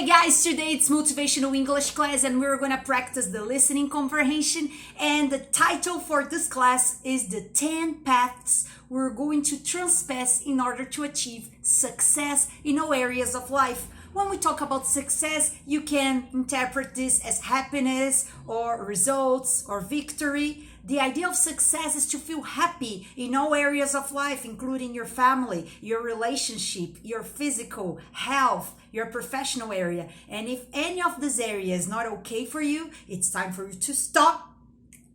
Hey guys, today it's Motivational English class and we're gonna practice the listening comprehension, and the title for this class is the 10 paths we're going to transpass in order to achieve success in all areas of life. When we talk about success, you can interpret this as happiness or results or victory. The idea of success is to feel happy in all areas of life, including your family, your relationship, your physical health, your professional area. And if any of this area is not okay for you, it's time for you to stop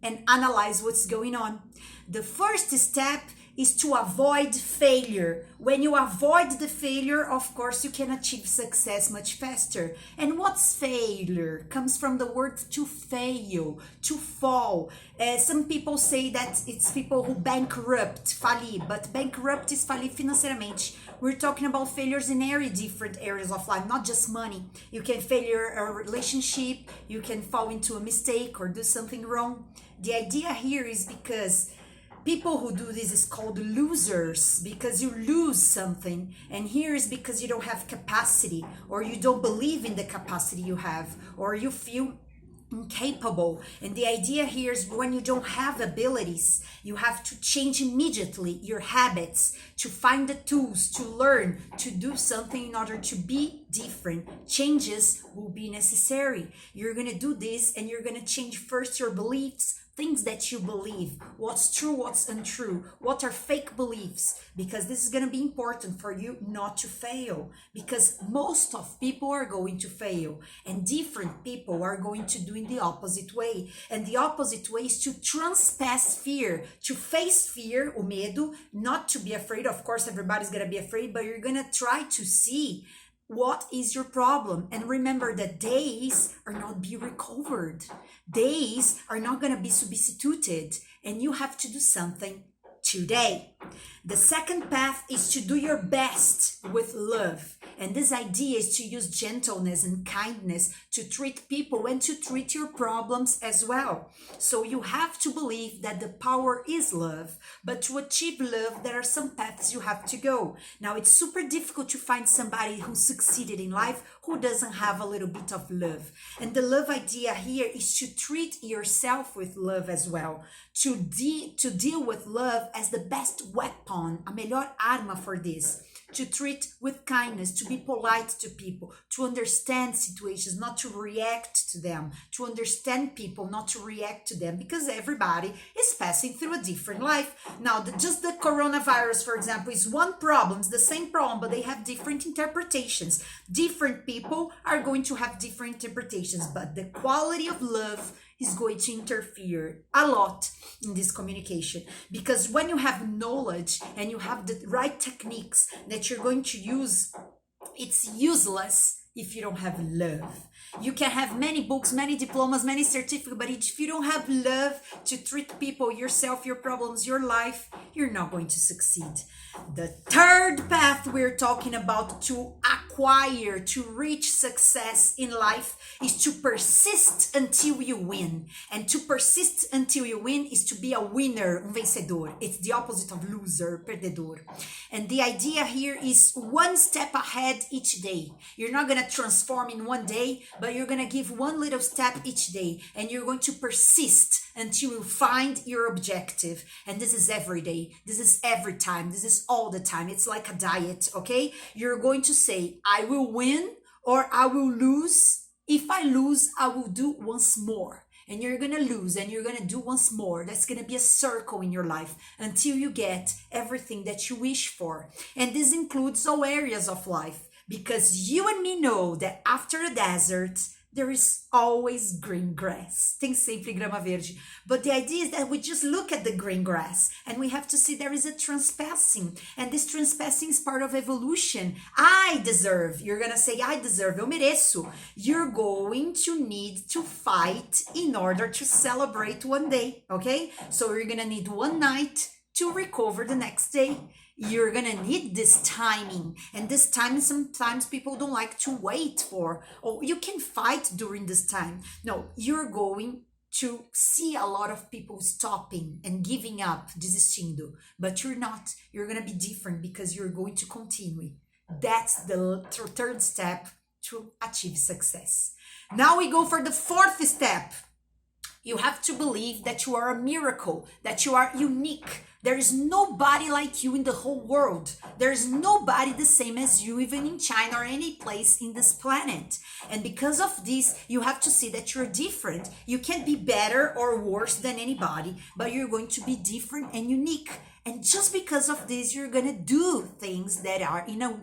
and analyze what's going on. The first step is to avoid failure. When you avoid the failure, of course, you can achieve success much faster. And what's failure? Comes from the word to fail, to fall. Some people say that it's people who bankrupt, falir, but bankrupt is falir financeiramente. We're talking about failures in very different areas of life, not just money. You can failure a relationship, you can fall into a mistake or do something wrong. The idea here is because people who do this is called losers, because you lose something, and here is because you don't have capacity, or you don't believe in the capacity you have, or you feel incapable. And the idea here is when you don't have abilities, you have to change immediately your habits, to find the tools, to learn, to do something in order to be different. Changes will be necessary. You're going to do this and you're going to change first your beliefs, things that you believe, what's true, what's untrue, what are fake beliefs, because this is going to be important for you not to fail, because most of people are going to fail and different people are going to do in the opposite way. And the opposite way is to transpass fear, to face fear, o medo, not to be afraid. Of course, everybody's going to be afraid, but you're going to try to see what is your problem. And remember that days are not be recovered. Days are not going to be substituted, and you have to do something today. The second path is to do your best with love. And this idea is to use gentleness and kindness to treat people and to treat your problems as well. So you have to believe that the power is love, but to achieve love, there are some paths you have to go. Now, it's super difficult to find somebody who succeeded in life who doesn't have a little bit of love. And the love idea here is to treat yourself with love as well, to deal with love as the best weapon, a melhor arma for this. To treat with kindness, to be polite to people, to understand situations, not to react to them, to understand people, not to react to them, because everybody is passing through a different life. Now, just the coronavirus, for example, is one problem, it's the same problem, but they have different interpretations. Different people are going to have different interpretations, but the quality of love is going to interfere a lot in this communication, because when you have knowledge and you have the right techniques that you're going to use, it's useless if you don't have love. You can have many books, many diplomas, many certificates, but if you don't have love to treat people, yourself, your problems, your life, you're not going to succeed. The third path we're talking about to acquire, to reach success in life, is to persist until you win. And to persist until you win is to be a winner, vencedor. It's the opposite of loser, perdedor. And the idea here is one step ahead each day. You're not going to transform in one day, but you're going to give one little step each day, and you're going to persist until you find your objective. And this is every day. This is every time. This is all the time. It's like a diet, okay? You're going to say, I will win or I will lose. If I lose, I will do once more. And you're going to lose and you're going to do once more. That's going to be a circle in your life until you get everything that you wish for. And this includes all areas of life, because you and me know that after a desert, there is always green grass. Tem sempre grama verde. But the idea is that we just look at the green grass and we have to see there is a transpassing. And this transpassing is part of evolution. I deserve. You're going to say, I deserve. Eu mereço. You're going to need to fight in order to celebrate one day. Okay? So you're going to need one night to recover the next day. You're gonna need this timing, and this time sometimes people don't like to wait for, or you can fight during this time. No, you're going to see a lot of people stopping and giving up, desistindo, but you're not. You're gonna be different because you're going to continue. That's the third step to achieve success. Now we go for the fourth step. You have to believe that you are a miracle, that you are unique. There is nobody like you in the whole world. There is nobody the same as you, even in China or any place in this planet. And because of this, you have to see that you're different. You can't be better or worse than anybody, but you're going to be different and unique. And just because of this, you're going to do things that are in a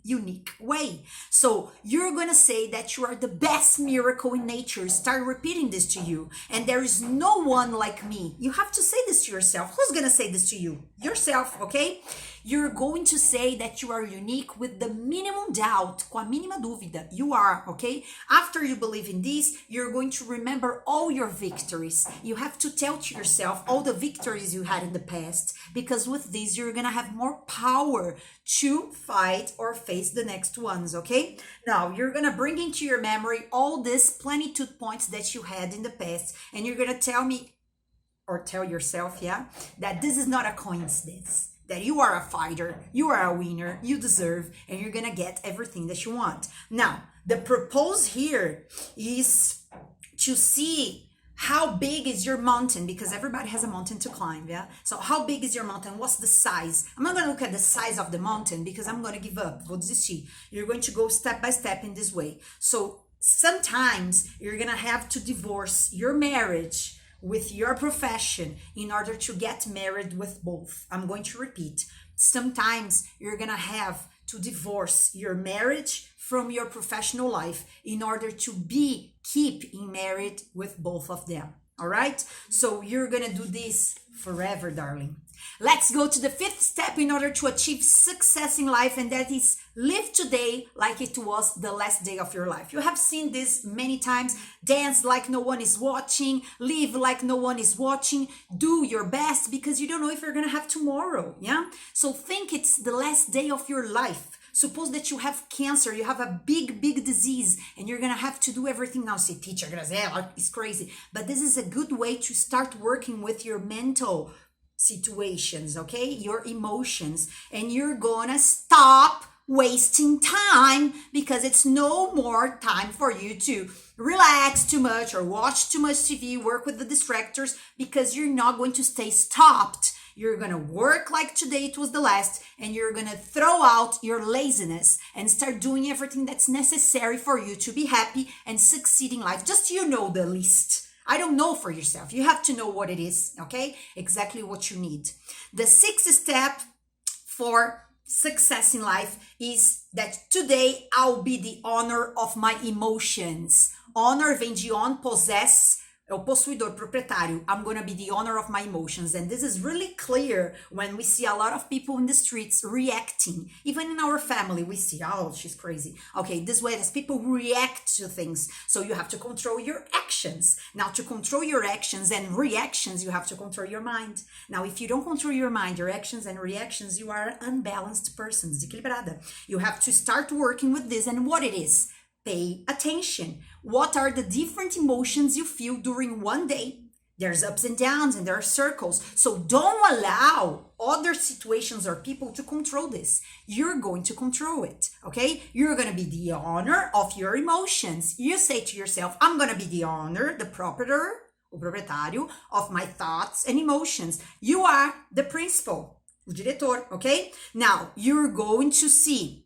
unique way. So you're going to say that you are the best miracle in nature. Start repeating this to you. And there is no one like me. You have to say this to yourself. Who's going to say this to you? Yourself, okay? You're going to say that you are unique with the minimum doubt, com a mínima dúvida. You are, okay? After you believe in this, you're going to remember all your victories. You have to tell to yourself all the victories you had in the past, because with this, you're going to have more power to fight or face the next ones, okay? Now, you're going to bring into your memory all these plenitude points that you had in the past, and you're going to tell me, or tell yourself, yeah, that this is not a coincidence, that you are a fighter, you are a winner, you deserve, and you're gonna get everything that you want. Now, the purpose here is to see how big is your mountain, because everybody has a mountain to climb, yeah? So how big is your mountain? What's the size? I'm not gonna look at the size of the mountain because I'm gonna give up, vou desistir. You're going to go step by step in this way. So sometimes you're gonna have to divorce your marriage with your profession in order to get married with both. I'm going to repeat. Sometimes you're gonna have to divorce your marriage from your professional life in order to keep in married with both of them. All right? So you're gonna do this forever, darling. Let's go to the fifth step in order to achieve success in life, and that is live today like it was the last day of your life. You have seen this many times. Dance like no one is watching, live like no one is watching, do your best because you don't know if you're gonna have tomorrow, yeah? So think it's the last day of your life. Suppose that you have cancer, you have a big disease, and you're gonna have to do everything now. Say, teacher, it's crazy. But this is a good way to start working with your mental situations, okay? Your emotions, and you're gonna stop wasting time because it's no more time for you to relax too much or watch too much TV, work with the distractors, because you're not going to stay stopped. You're gonna work like today it was the last, and you're gonna throw out your laziness and start doing everything that's necessary for you to be happy and succeed in life. Just you know the list. I don't know for yourself. You have to know what it is, okay? Exactly what you need. The sixth step for success in life is that today I'll be the owner of my emotions. Honor vem de on, possess, é o possuidor, proprietário. I'm gonna be the owner of my emotions. And this is really clear when we see a lot of people in the streets reacting. Even in our family, we see, oh, she's crazy. Okay, this way, as people react to things. So you have to control your actions. Now, to control your actions and reactions, you have to control your mind. Now, if you don't control your mind, your actions and reactions, you are an unbalanced person, desequilibrada. You have to start working with this and what it is. Pay attention. What are the different emotions you feel during one day? There's ups and downs and there are circles. So don't allow other situations or people to control this. You're going to control it, okay? You're going to be the owner of your emotions. You say to yourself, I'm going to be the owner, the o proprietário of my thoughts and emotions. You are the principal, o diretor, okay? Now, you're going to see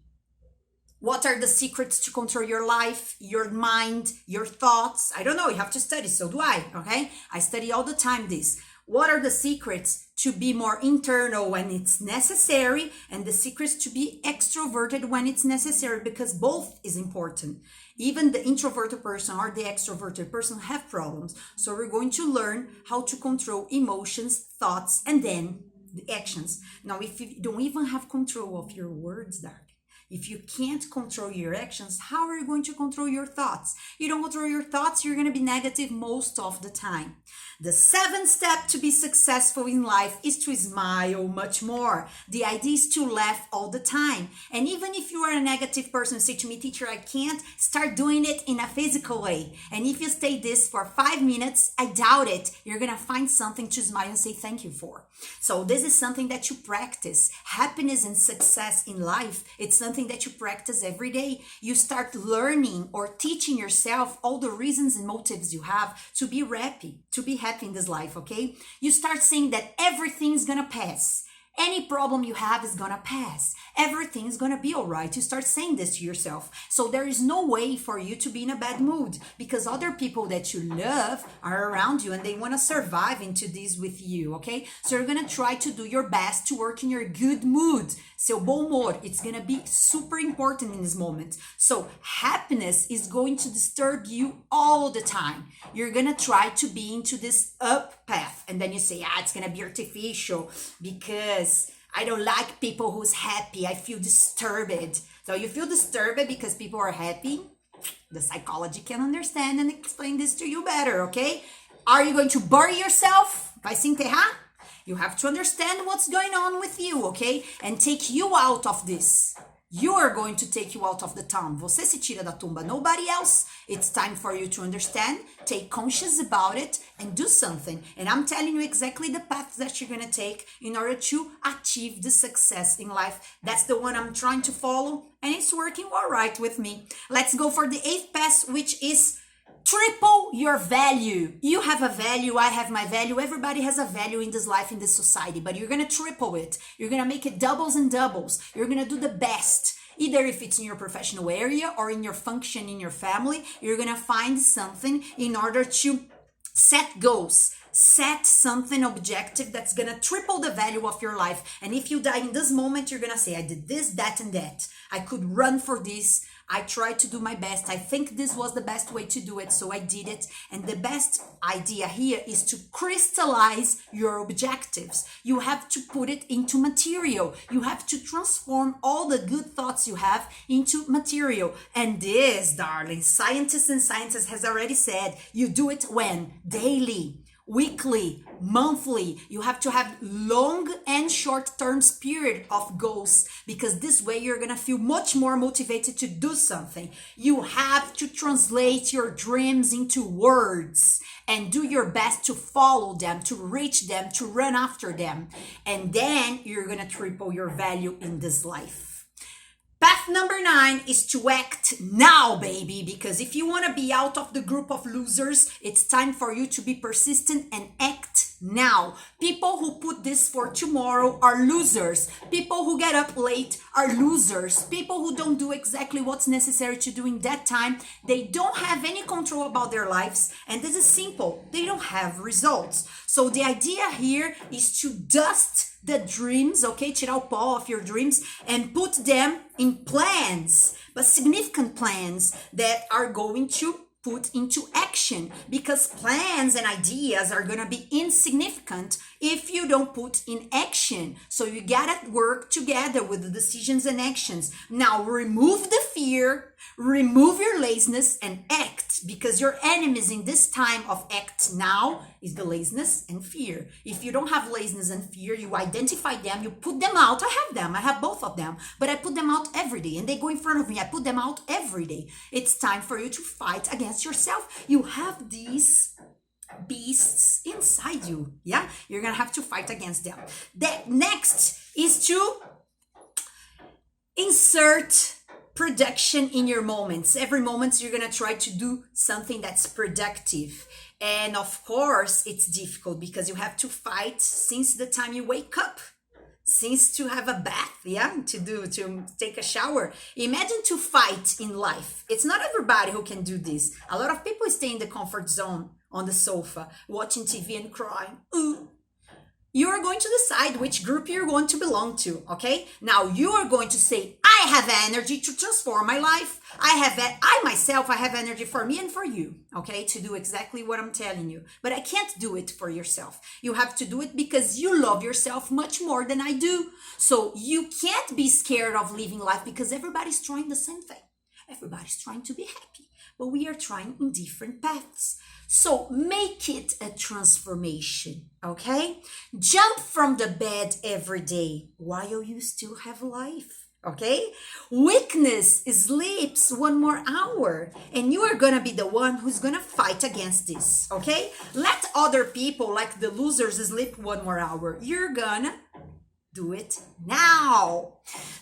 what are the secrets to control your life, your mind, your thoughts? I don't know, you have to study, so do I, okay? I study all the time this. What are the secrets to be more internal when it's necessary, and the secrets to be extroverted when it's necessary, because both is important. Even the introverted person or the extroverted person have problems. So we're going to learn how to control emotions, thoughts, and then the actions. Now, if you don't even have control of your words, darling, if you can't control your actions, how are you going to control your thoughts? You don't control your thoughts, you're going to be negative most of the time. The seventh step to be successful in life is to smile much more. The idea is to laugh all the time. And even if you are a negative person, say to me, teacher, I can't, start doing it in a physical way. And if you stay this for 5 minutes, I doubt it, you're going to find something to smile and say thank you for. So this is something that you practice. Happiness and success in life, it's something something that you practice every day. You start learning or teaching yourself all the reasons and motives you have to be happy in this life, okay? You start saying that everything's gonna pass. Any problem you have is gonna pass. Everything's gonna be all right. You start saying this to yourself. So there is no way for you to be in a bad mood because other people that you love are around you and they wanna survive into this with you, okay? So you're gonna try to do your best to work in your good mood. Seu bom humor, it's gonna be super important in this moment. So happiness is going to disturb you all the time. You're gonna try to be into this up path and then you say, it's gonna be artificial because I don't like people who's happy. I feel disturbed. So you feel disturbed because people are happy. The psychology can understand and explain this to you better, okay? Are you going to bury yourself? Vai se enterrar? You have to understand what's going on with you, okay? And take you out of this. You are going to take you out of the tomb. Você se tira da tumba, nobody else. It's time for you to understand, take conscious about it, and do something. And I'm telling you exactly the path that you're going to take in order to achieve the success in life. That's the one I'm trying to follow, and it's working all right with me. Let's go for the 8th path, which is triple your value. You have a value, I have my value, everybody has a value in this life, in this society, but you're gonna triple it. You're gonna make it doubles and doubles. You're gonna do the best. Either if it's in your professional area or in your function in your family, you're gonna find something in order to set goals. Set something objective that's gonna triple the value of your life. And if you die in this moment, you're gonna say, I did this, that, and that. I could run for this. I tried to do my best. I think this was the best way to do it, so I did it. And the best idea here is to crystallize your objectives. You have to put it into material. You have to transform all the good thoughts you have into material. And this, darling, scientists has already said, you do it when? Daily. Weekly, monthly. You have to have long and short-term period of goals because this way you're gonna feel much more motivated to do something. You have to translate your dreams into words and do your best to follow them, to reach them, to run after them. And then you're gonna triple your value in this life. Path number 9 is to act now, baby, because if you want to be out of the group of losers, it's time for you to be persistent and act now. People who put this for tomorrow are losers. People who get up late are losers. People who don't do exactly what's necessary to do in that time, they don't have any control about their lives. And this is simple. They don't have results. So the idea here is to dust the dreams, okay? Tirar o pó of your dreams and put them in plans, but significant plans that are going to put into action, because plans and ideas are gonna be insignificant if you don't put in action. So you gotta work together with the decisions and actions. Now remove the fear, remove your laziness and act, because your enemies in this time of act now is the laziness and fear. If you don't have laziness and fear, you identify them, you put them out. I have them, I have both of them, but I put them out every day and they go in front of me. I put them out every day. It's time for you to fight against yourself. You have these beasts inside you. Yeah, you're gonna have to fight against them. The next is to insert production in your moments. Every moment you're gonna try to do something that's productive. And of course it's difficult because you have to fight since the time you wake up, since to have a bath, to take a shower. Imagine to fight in life. It's not everybody who can do this. A lot of people stay in the comfort zone on the sofa, watching TV and crying. Ooh. You are going to decide which group you're going to belong to, okay? Now you are going to say, I have energy to transform my life. I have energy for me and for you, okay? To do exactly what I'm telling you. But I can't do it for yourself. You have to do it because you love yourself much more than I do. So you can't be scared of living life because everybody's trying the same thing. Everybody's trying to be happy, but we are trying in different paths. So make it a transformation, okay? Jump from the bed every day while you still have life, okay? Weakness sleeps 1 more hour, and you are gonna be the one who's gonna fight against this, okay? Let other people, like the losers, sleep 1 more hour. You're gonna do it now.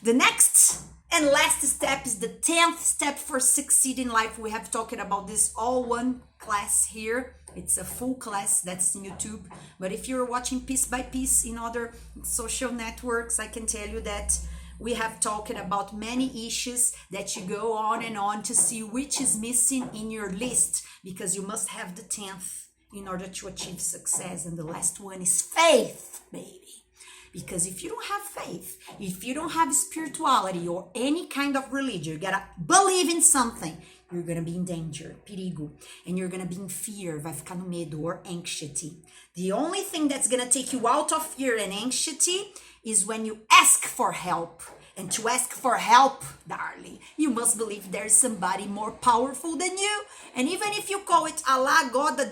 The next And last step is the 10th step for succeed in life. We have talked about this all one class here. It's a full class that's in YouTube. But if you're watching piece by piece in other social networks, I can tell you that we have talked about many issues that you go on to see which is missing in your list, because you must have the 10th in order to achieve success. And the last one is faith, baby. Because if you don't have faith, if you don't have spirituality or any kind of religion, you gotta believe in something, you're gonna be in danger, perigo, and you're gonna be in fear, vai ficar no medo, or anxiety. The only thing that's gonna take you out of fear and anxiety is when you ask for help. And to ask for help, darling, you must believe there's somebody more powerful than you. And even if you call it Allah, God, the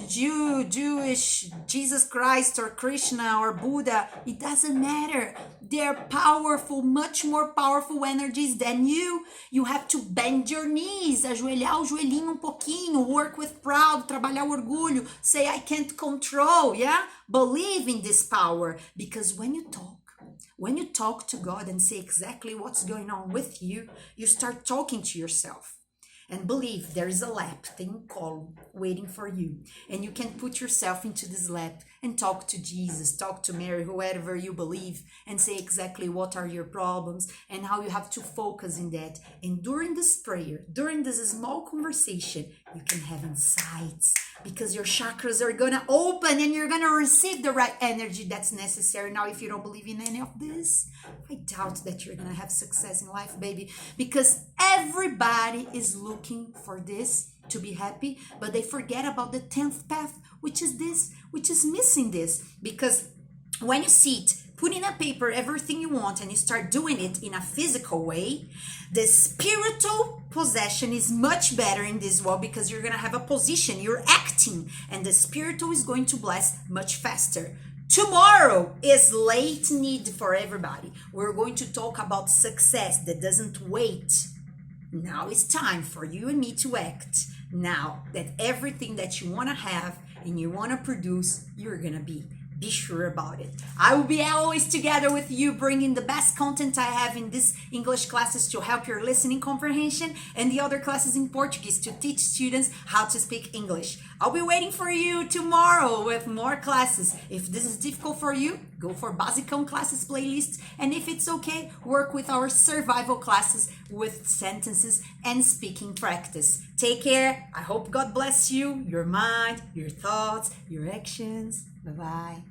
Jewish, Jesus Christ, or Krishna, or Buddha, it doesn't matter. They're powerful, much more powerful energies than you. You have to bend your knees, ajoelhar o joelhinho pouquinho, work with pride, trabalhar o orgulho, say I can't control, yeah? Believe in this power, because when you talk to God and say exactly what's going on with you, you start talking to yourself. And believe there is a lap thing called waiting for you. And you can put yourself into this lap and talk to Jesus, talk to Mary, whoever you believe, and say exactly what are your problems and how you have to focus in that. And during this prayer, during this small conversation, you can have insights, because your chakras are gonna open and you're gonna receive the right energy that's necessary. Now, if you don't believe in any of this, I doubt that you're gonna have success in life, baby, because everybody is looking for this to be happy, but they forget about the 10th path, which is this, which is missing this. Because when you see it, put in a paper everything you want and you start doing it in a physical way, the spiritual possession is much better in this world, because you're going to have a position, you're acting, and the spiritual is going to bless much faster. Tomorrow is late need for everybody. We're going to talk about success that doesn't wait. Now it's time for you and me to act. Now that everything that you want to have and you want to produce, you're going to be sure about it. I will be always together with you, bringing the best content I have in these English classes to help your listening comprehension, and the other classes in Portuguese to teach students how to speak English. I'll be waiting for you tomorrow with more classes. If this is difficult for you, go for Basicão classes playlist, and if it's okay, work with our survival classes with sentences and speaking practice. Take care. I hope God bless you, your mind, your thoughts, your actions. Bye-bye.